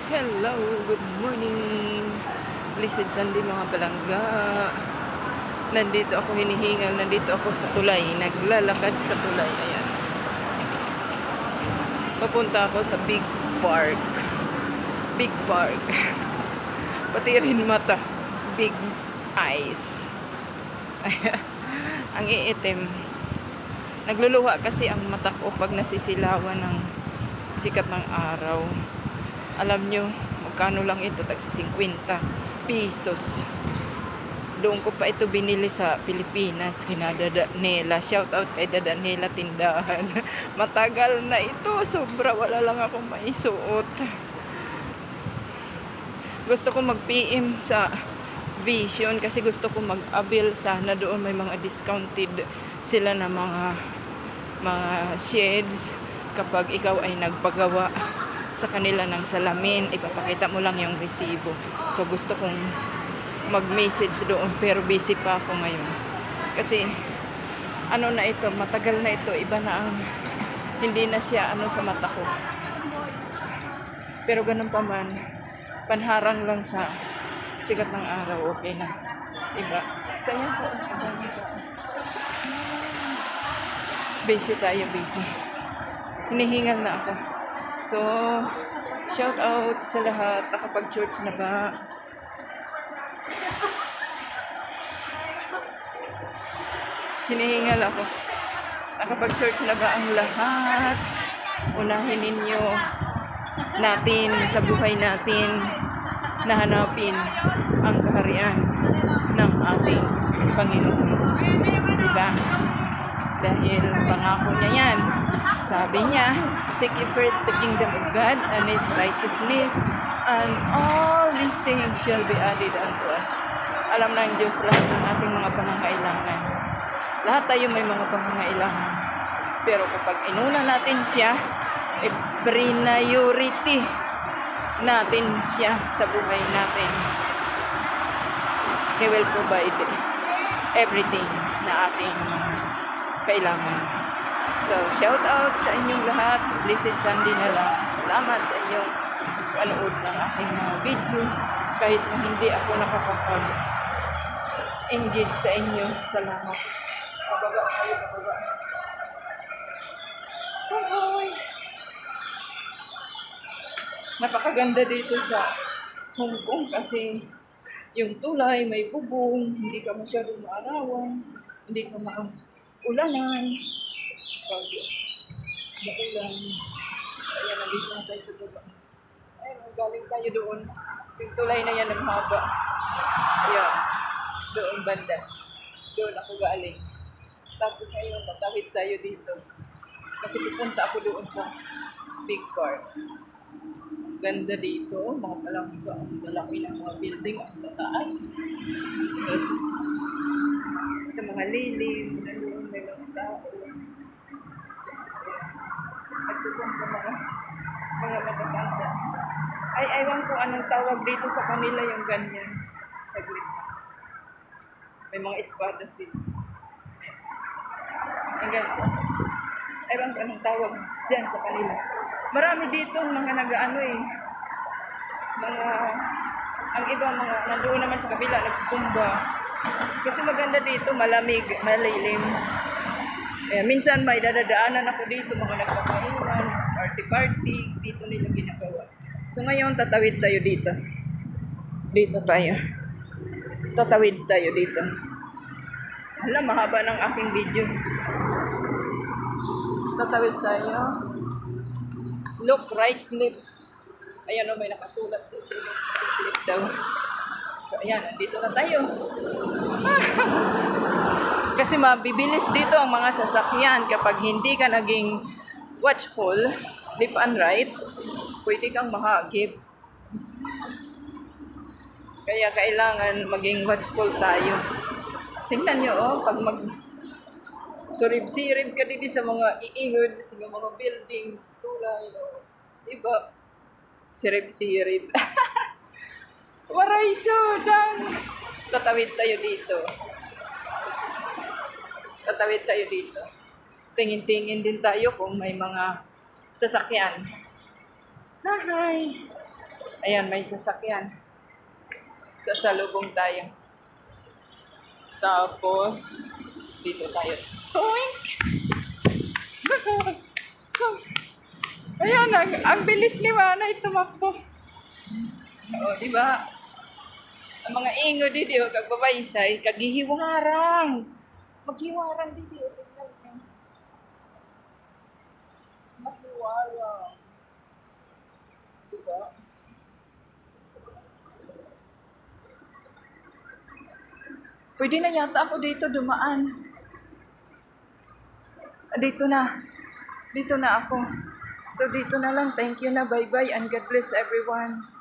Hello, good morning. Blessed Sunday mga palangga. Nandito ako hinihingal, nandito ako sa tulay. Naglalakad sa tulay. Ayan. Papunta ako sa Big Park. Big Park. Pati rin mata. Big eyes. Ayan. Ang iitim. Nagluluha kasi ang mata ko pag nasisilawan ng sikat ng araw. Alam nyo, magkano lang ito? Tagsa 50 pesos. Doon ko pa ito binili sa Pilipinas. Kina Dada Nela. Shout out kay Dada Nela tindahan. Matagal na ito. Sobra. Wala lang akong maisuot. Gusto ko mag-PM sa Vision kasi gusto ko mag-avail. Sana doon may mga discounted sila na mga shades kapag ikaw ay nagpagawa sa kanila ng salamin, ipapakita mo lang yung resibo. So gusto kong mag-message doon pero busy pa ako ngayon. Kasi ano na ito, matagal na ito, iba na ang hindi na siya ano sa mata ko. Pero ganun pa man, panharang lang sa sikat ng araw, okay na. Diba? So yan po. Busy tayo, busy. Hinihingal na ako. So, shout out sa lahat. Nakapag-church na ba? Hinihingal ako. Nakapag-church na ba ang lahat? Unahin ninyo natin sa buhay natin na hanapin ang kaharian ng ating Panginoon. Diba? Dahil pangako niya yan. Sabi niya, seek ye first the kingdom of God and His righteousness, and all these things shall be added unto us. Alam ng Diyos lahat ng ating mga pangangailangan. Lahat tayo may mga pangangailangan. Pero kapag inuna natin siya, priority natin siya sa buhay natin. He will provide everything na ating kailangan. So, shout out sa inyong lahat. Blessed Sunday na lang. Salamat sa inyong panood ng aking mga video. Kahit na hindi ako nakakapag-engage sa inyo. Salamat. Pababa kayo, pababa. Hoy! Napakaganda dito sa Hong Kong kasi yung tulay, may bubong, hindi ka masyadong maarawan, hindi ka maulanan. Pag maulan, ayan, nandito na tayo sa baba. Ayun, galing tayo doon. Yung tulay na yan ang haba. Ayan, doon banda. Doon ako galing. Tapos ayun, matawid tayo dito. Kasi pupunta ako doon sa Big Park. Ganda dito, mga palangga, ang lalaki ng mga building, ang tataas. Tapos, sa mga lilim, doon may mga tao. Nagsusumpa mga matatanda. Ay, aywan ko anong tawag dito sa kanila yung ganyan. Saglit. May mga espadas dito. Ang ganito. Aywan ko anong tawag dyan sa kanila. Marami dito mga nag-ano ang iba mga, nandoon naman sa kabila, nagsusumba. Kasi maganda dito, malamig, malilim. Minsan may dadadaanan ako dito, mga nagpapaiwan, party-party, dito nila ginagawa. So ngayon, tatawid tayo dito. Dito tayo. Tatawid tayo dito. Alam, mahaba ng aking video. Tatawid tayo. Look right, left. Ayan o, may nakasulat dito. Left daw. So ayan, nandito na tayo. Kasi mabibilis dito ang mga sasakyan kapag hindi ka naging watchful, left and right, pwede kang mahagip. Kaya kailangan maging watchful tayo. Tingnan nyo, pag surib-sirib ka dito sa mga iingod, sa mga building, tulay, diba? Sirib-sirib. Waray sudang! Tatawid tayo dito. Tatawid tayo dito. Tingin-tingin din tayo kung may mga sasakyan. Hi! Ayan, may sasakyan. Sasalubong tayo. Tapos, dito tayo. Toink! Ayan, ang bilis ni Manay tumakbo. O, di ba? Ang mga ingo dito, kagbabaysay, kagihiwarang. Maghiwarang dito, tingnan niyo. Maghiwarang. Diba? Pwede na yata ako dito dumaan. Dito na. Dito na ako. So, dito na lang. Thank you na. Bye-bye and God bless everyone.